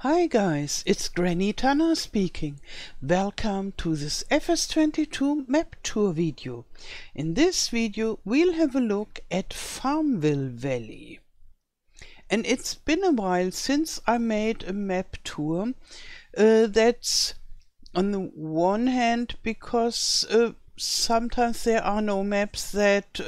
Hi guys, it's Granny Tana speaking. Welcome to this FS22 map tour video. In this video we'll have a look at Farmerville Valley. And it's been a while since I made a map tour. That's on the one hand because sometimes there are no maps that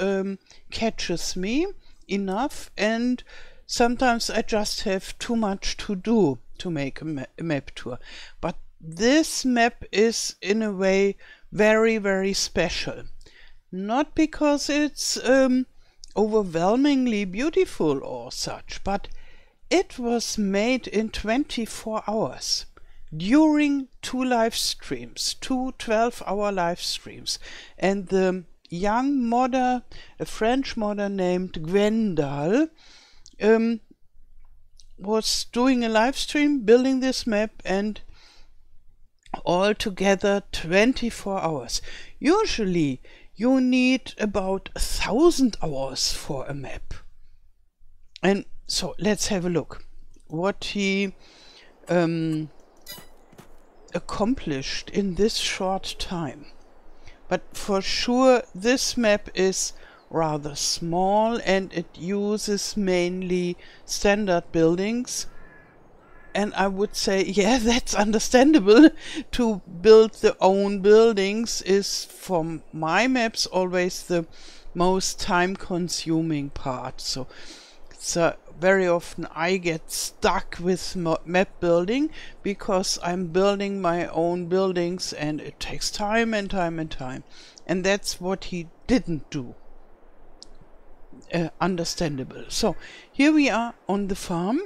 catches me enough, and sometimes I just have too much to do to make a map tour. But this map is in a way very special. Not because it's overwhelmingly beautiful or such, but it was made in 24 hours during two live streams, two 12-hour live streams. And the young modder, a French modder named Gwendal, was doing a live stream building this map, and all together 24 hours. Usually you need about 1,000 hours for a map. And so let's have a look what he accomplished in this short time. But for sure this map is rather small and it uses mainly standard buildings, and I would say, yeah, that's understandable. To build the own buildings is, for my maps, always the most time consuming part. So very often I get stuck with map building because I'm building my own buildings and it takes time and time and time, and that's what he didn't do. Understandable. So here we are on the farm.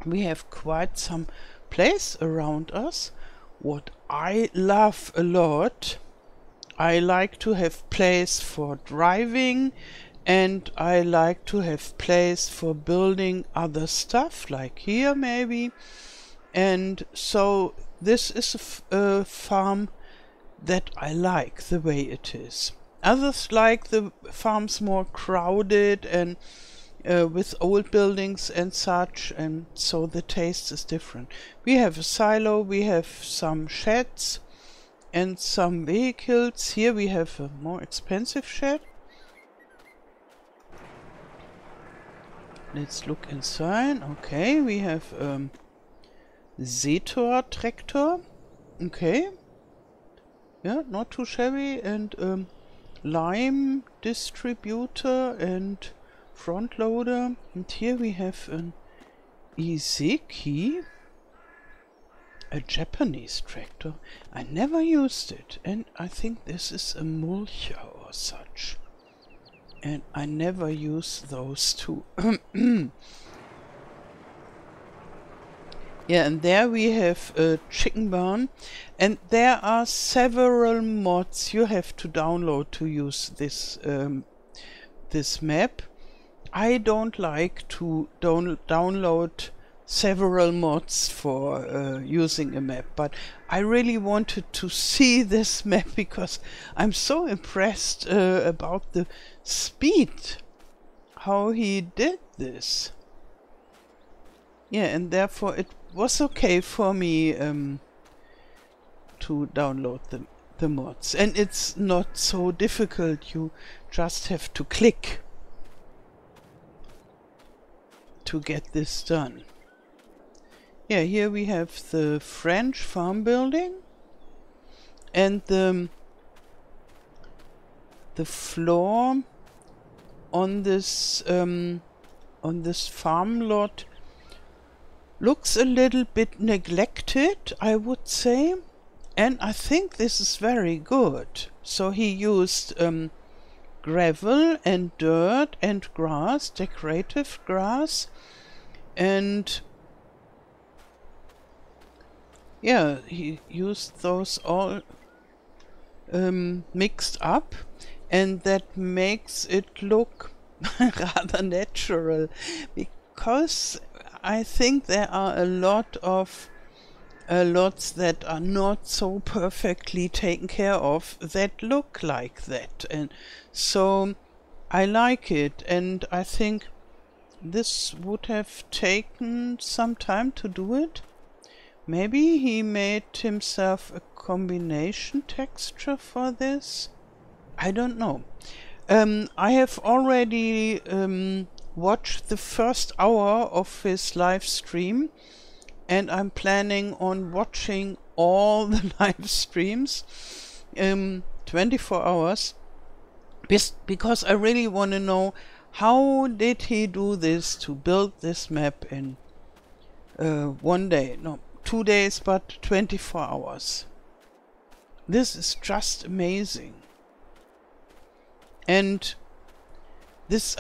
We have quite some place around us. What I love a lot, I like to have place for driving, and I like to have place for building other stuff, like here maybe. And so this is a farm that I like the way it is. Others like the farms more crowded and with old buildings and such, and so the taste is different. We have a silo, we have some sheds and some vehicles. Here we have a more expensive shed. Let's look inside. Okay, we have Zetor tractor. Okay, yeah, not too shabby. And lime distributor and front loader. And here we have an Izeki, a Japanese tractor. I never used it, and I think this is a mulcher or such, and I never use those two. Yeah, and there we have a chicken barn, and there are several mods you have to download to use this this map. I don't like to download several mods for using a map, but I really wanted to see this map because I'm so impressed about the speed, how he did this. Yeah, and therefore it was okay for me to download the mods, and it's not so difficult. You just have to click to get this done. Yeah, here we have the French farm building, and the floor on this farm lot looks a little bit neglected, I would say, and I think this is very good. So he used gravel and dirt and grass, decorative grass, and yeah, he used those all mixed up, and that makes it look rather natural, because I think there are a lot of lots that are not so perfectly taken care of that look like that, and so I like it, and I think this would have taken some time to do it. Maybe he made himself a combination texture for this. I don't know. I have already watched the first hour of his live stream, and I'm planning on watching all the live streams 24 hours because I really want to know how did he do this to build this map in one day, no, 2 days, but 24 hours. This is just amazing. And this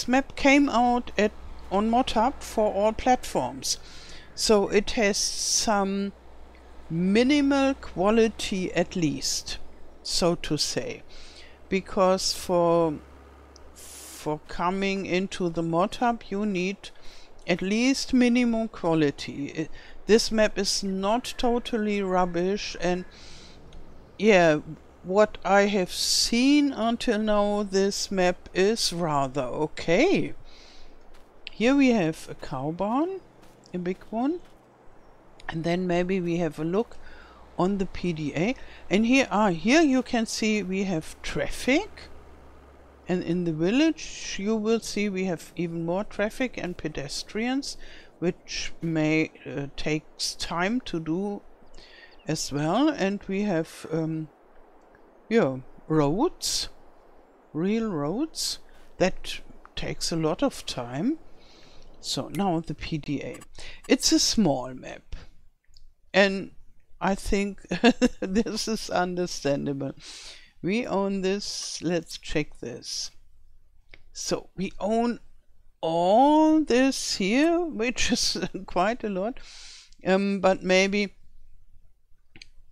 map came out on Modhub for all platforms, so it has some minimal quality at least, so to say, because for coming into the Modhub you need at least minimum quality. This map is not totally rubbish, and yeah, what I have seen until now, this map is rather okay. Here we have a cow barn, a big one, and then maybe we have a look on the PDA, and here you can see we have traffic, and in the village you will see we have even more traffic and pedestrians, which may takes time to do as well. And we have roads, real roads, that takes a lot of time. So now the PDA. It's a small map, and I think this is understandable. We own this. Let's check this. So we own all this here, which is quite a lot, but maybe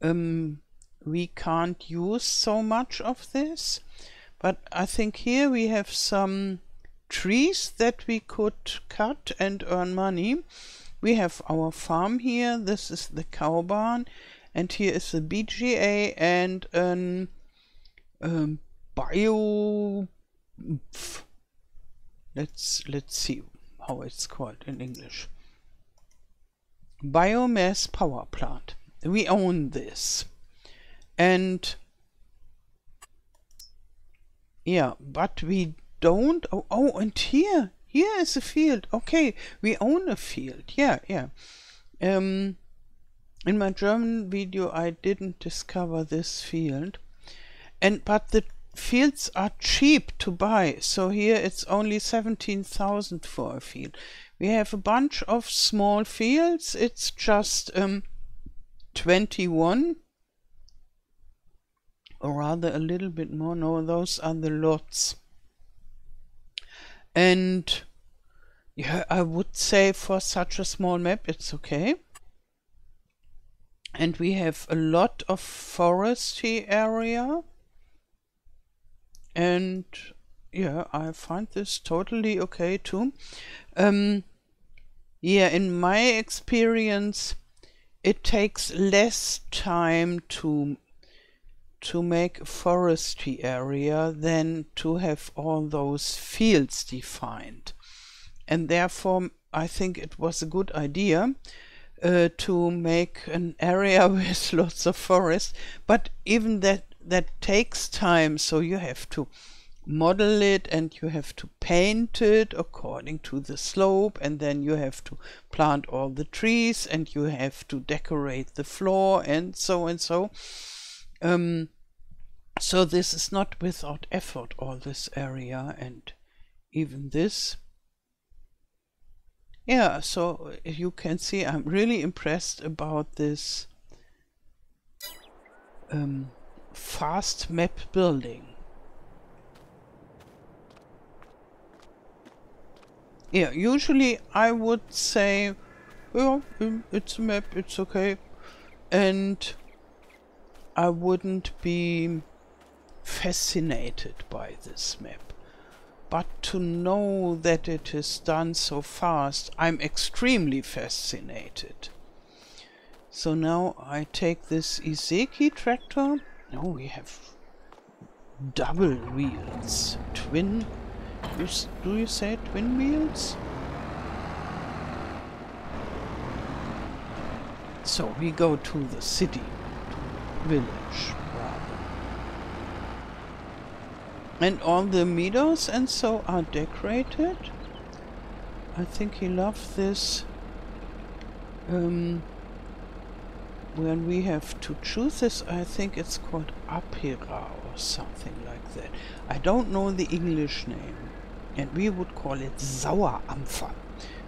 we can't use so much of this. But I think here we have some trees that we could cut and earn money. We have our farm here. This is the cow barn, and here is the BGA and an bio. Let's see how it's called in English. Biomass power plant. We own this, and yeah, but we don't. Oh, and here is a field. Okay, we own a field. Yeah. In my German video, I didn't discover this field, but the fields are cheap to buy. So here it's only 17,000 for a field. We have a bunch of small fields. It's just 21, or rather a little bit more. No, those are the lots. And yeah, I would say for such a small map it's okay. And we have a lot of foresty area, and yeah, I find this totally okay too. Yeah, in my experience it takes less time to make a foresty area than to have all those fields defined, and therefore I think it was a good idea to make an area with lots of forest. But even that takes time, so you have to model it and you have to paint it according to the slope, and then you have to plant all the trees and you have to decorate the floor and so and so. So this is not without effort, all this area and even this. Yeah, so you can see I'm really impressed about this fast map building. Yeah, usually I would say, well, it's a map, it's okay, and I wouldn't be fascinated by this map. But to know that it is done so fast, I'm extremely fascinated. So now I take this Iseki tractor. Now we have double wheels. Twin, do you say twin wheels? So we go to the city, to village rather. And all the meadows and so are decorated. I think he loves this. When we have to choose this, I think it's called apera or something like that. I don't know the English name. And we would call it Sauerampfer,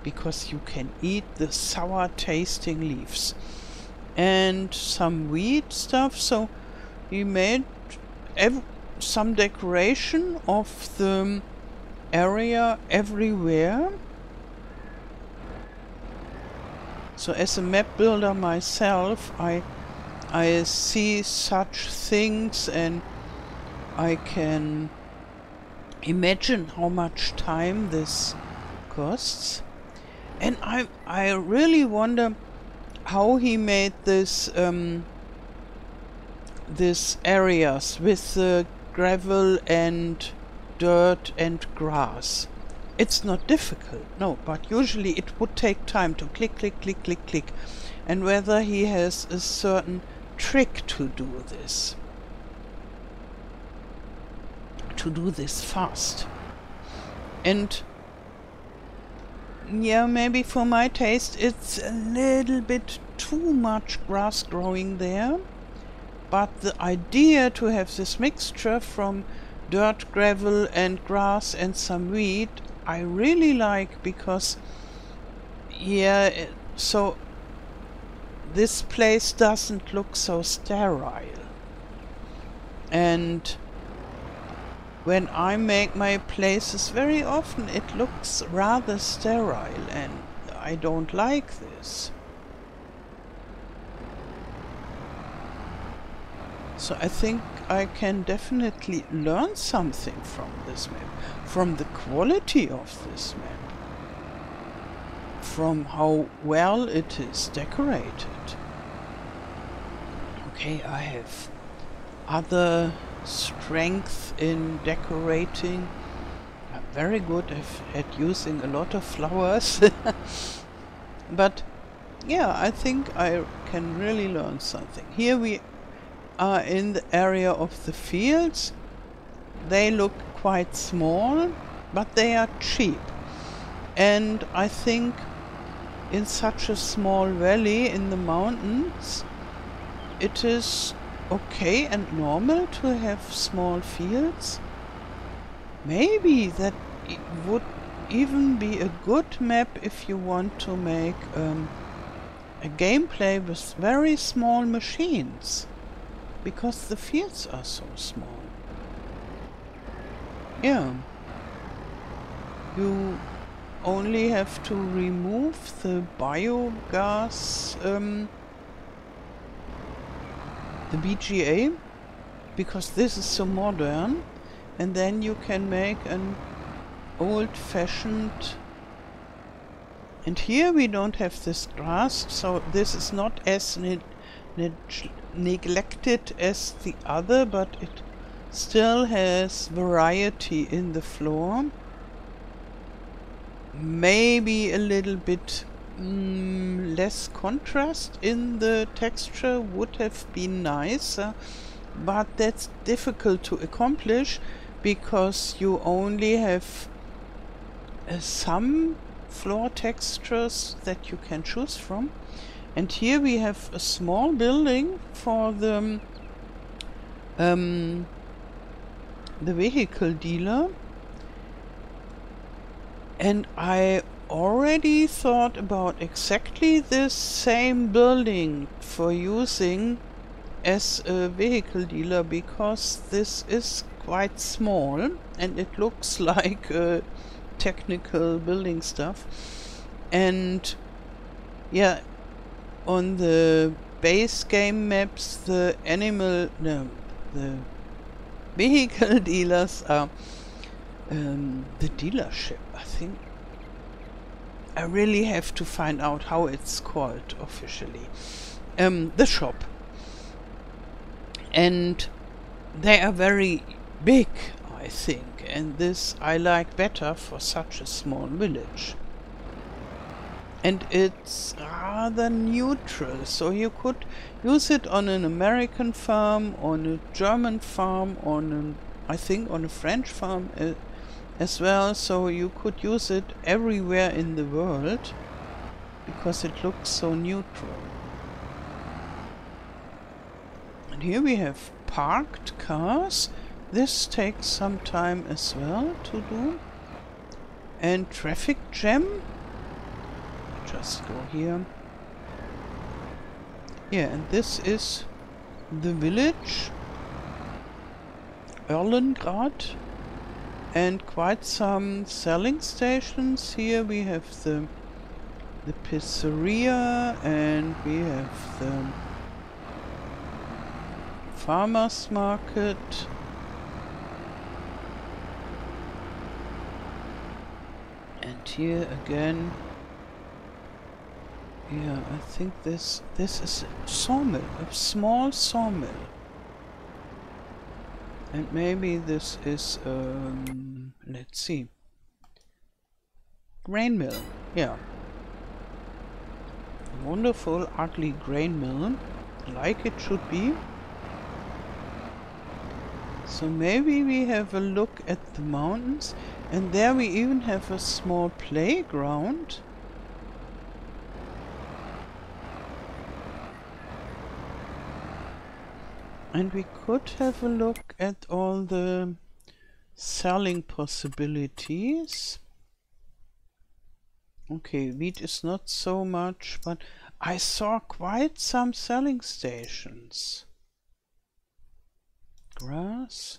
because you can eat the sour tasting leaves. And some wheat stuff, so he made some decoration of the area everywhere. So as a map builder myself, I see such things and I can imagine how much time this costs. And I really wonder how he made this these areas with the gravel and dirt and grass. It's not difficult, no, but usually it would take time to click, click, click, click, click. And whether he has a certain trick to do this. To do this fast. And yeah, maybe for my taste it's a little bit too much grass growing there. But the idea to have this mixture from dirt, gravel and grass and some wheat I really like, because yeah, so this place doesn't look so sterile. And when I make my places, very often it looks rather sterile and I don't like this. So I think I can definitely learn something from this map, from the quality of this map, from how well it is decorated. Okay, I have other strength in decorating. I'm very good at using a lot of flowers. But yeah, I think I can really learn something. Here we are in the area of the fields. They look quite small, but they are cheap. And I think in such a small valley in the mountains, it is okay and normal to have small fields. Maybe that would even be a good map if you want to make a gameplay with very small machines, because the fields are so small. Yeah. You only have to remove the biogas, the BGA, because this is so modern, and then you can make an old-fashioned. And here we don't have this grass, so this is not as neglected as the other, but it still has variety in the floor. Maybe a little bit less contrast in the texture would have been nicer, but that's difficult to accomplish because you only have some floor textures that you can choose from. And here we have a small building for the vehicle dealer, and I already thought about exactly this same building for using as a vehicle dealer, because this is quite small and it looks like technical building stuff. And yeah, on the base game maps, the vehicle dealers are the dealership, I think. I really have to find out how it's called officially. The shop. And they are very big, I think, and this I like better for such a small village. and it's rather neutral, so you could use it on an American farm, on a German farm, on an, I think on a French farm as well, so you could use it everywhere in the world because it looks so neutral. And here we have parked cars. This takes some time as well to do. And traffic jam. Just go here. Yeah, and this is the village, Erlengrad, and quite some selling stations. Here we have the pizzeria, and we have the farmers market. And here again, yeah, I think this is a sawmill, a small sawmill. And maybe this is, let's see, grain mill, yeah. Wonderful, ugly grain mill, like it should be. So maybe we have a look at the mountains, and there we even have a small playground. And we could have a look at all the selling possibilities. Okay, wheat is not so much, but I saw quite some selling stations. Grass.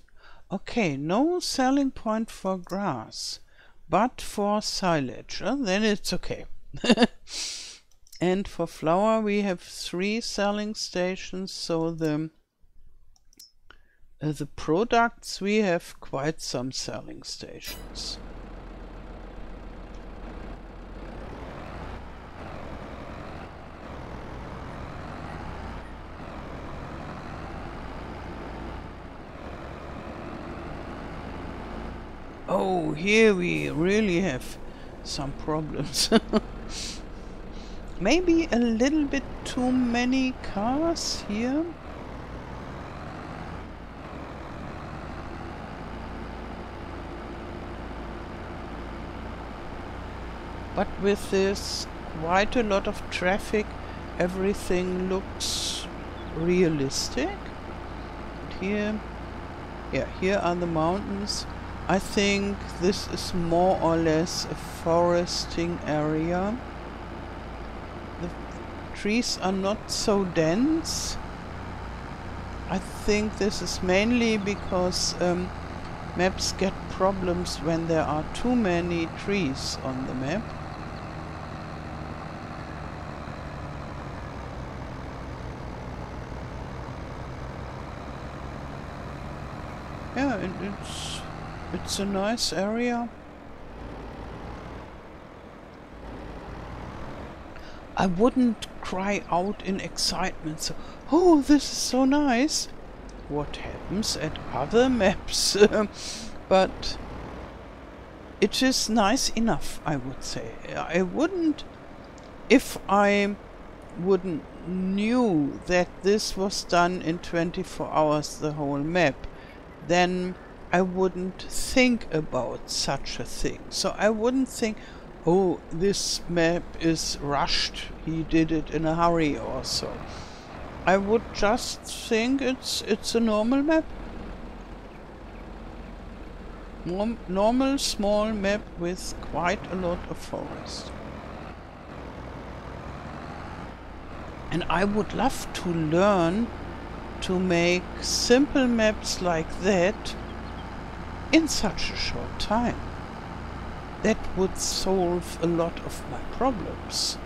Okay, no selling point for grass, but for silage. Then it's okay. And for flour we have 3 selling stations, so the products we have quite some selling stations. Oh, here we really have some problems. Maybe a little bit too many cars here. But with this quite a lot of traffic, everything looks realistic. And here, yeah, here are the mountains. I think this is more or less a foresting area. The trees are not so dense. I think this is mainly because maps get problems when there are too many trees on the map. Yeah, and it's a nice area. I wouldn't cry out in excitement, so, oh, this is so nice. What happens at other maps? But it is nice enough, I would say. I wouldn't, if I wouldn't knew that this was done in 24 hours, the whole map, then I wouldn't think about such a thing. So I wouldn't think, oh, this map is rushed, he did it in a hurry or so. I would just think it's a normal map. Normal small map with quite a lot of forest. And I would love to learn to make simple maps like that in such a short time. That would solve a lot of my problems.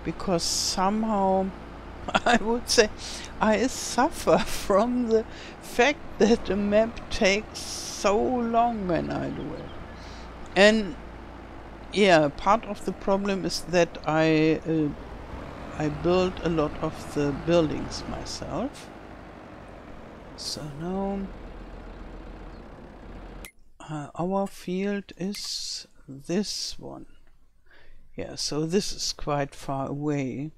Because somehow, I would say, I suffer from the fact that a map takes so long when I do it. And yeah, part of the problem is that I build a lot of the buildings myself. So now our field is this one. Yeah, so this is quite far away.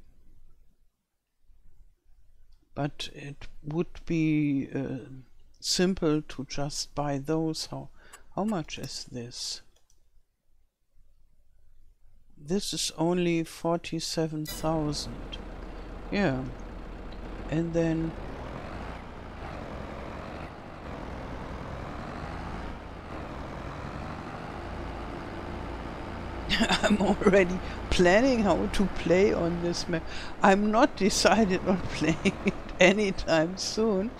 But it would be simple to just buy those. How much is this? This is only 47,000. Yeah. And then I'm already planning how to play on this map. I'm not decided on playing it anytime soon.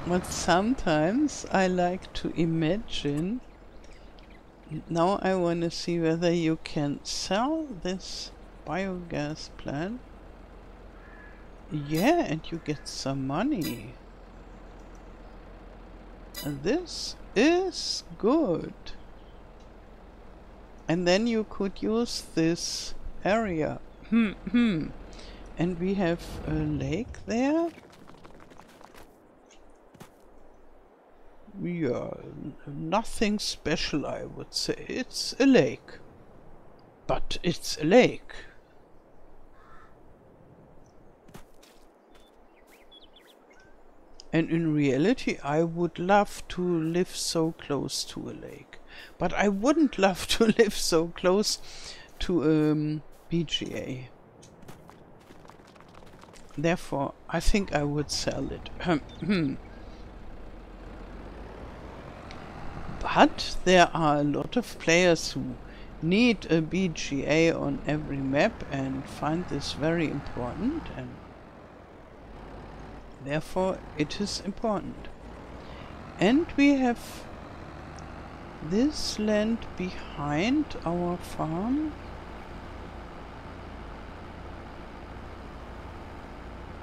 But sometimes I like to imagine. Now I want to see whether you can sell this biogas plant. Yeah, and you get some money. And this is good. And then you could use this area. And we have a lake there. Yeah, nothing special, I would say. It's a lake. But it's a lake. And in reality, I would love to live so close to a lake. But I wouldn't love to live so close to BGA. Therefore, I think I would sell it. But there are a lot of players who need a BGA on every map and find this very important, and therefore it is important. And we have this land behind our farm.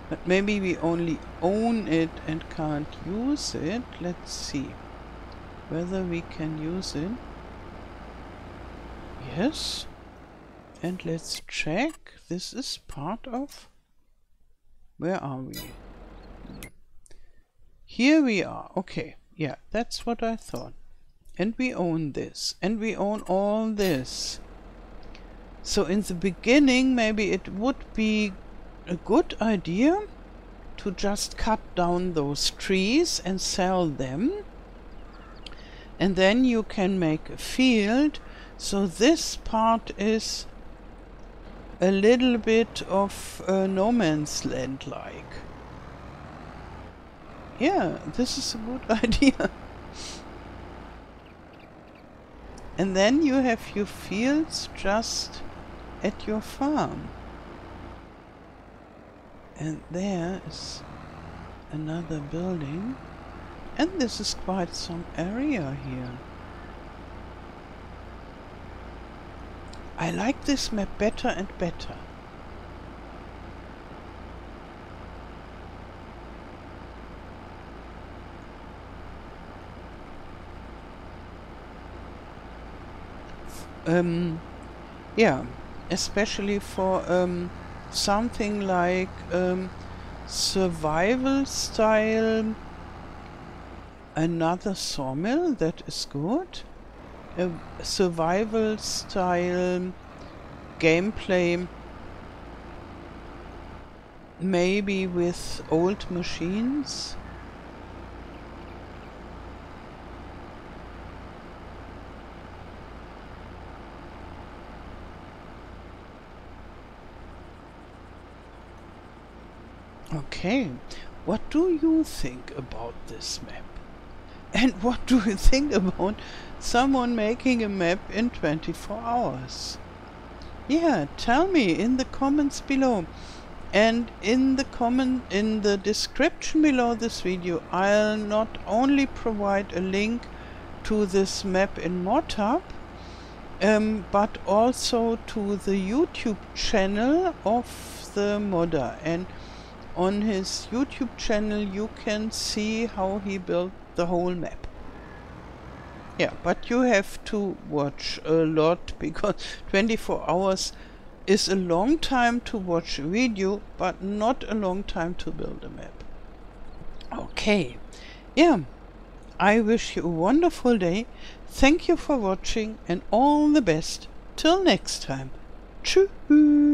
But maybe we only own it and can't use it. Let's see whether we can use it. Yes. And let's check. This is part of... Where are we? Here we are. Okay. Yeah, that's what I thought. And we own this. And we own all this. So in the beginning, maybe it would be a good idea to just cut down those trees and sell them. And then you can make a field. So this part is a little bit of no man's land like. Yeah, this is a good idea. And then you have your fields just at your farm. And there is another building. And this is quite some area here. I like this map better and better. Yeah, especially for something like survival style. Another sawmill, that is good. A survival style gameplay, maybe with old machines. Okay, what do you think about this map? And what do you think about someone making a map in 24 hours? Yeah, tell me in the comments below. And in the description below this video, I'll not only provide a link to this map in Modhub, but also to the YouTube channel of the modder. And on his YouTube channel you can see how he built the whole map. Yeah, but you have to watch a lot, because 24 hours is a long time to watch a video, but not a long time to build a map. Okay, yeah, I wish you a wonderful day. Thank you for watching and all the best. Till next time. Tschüss.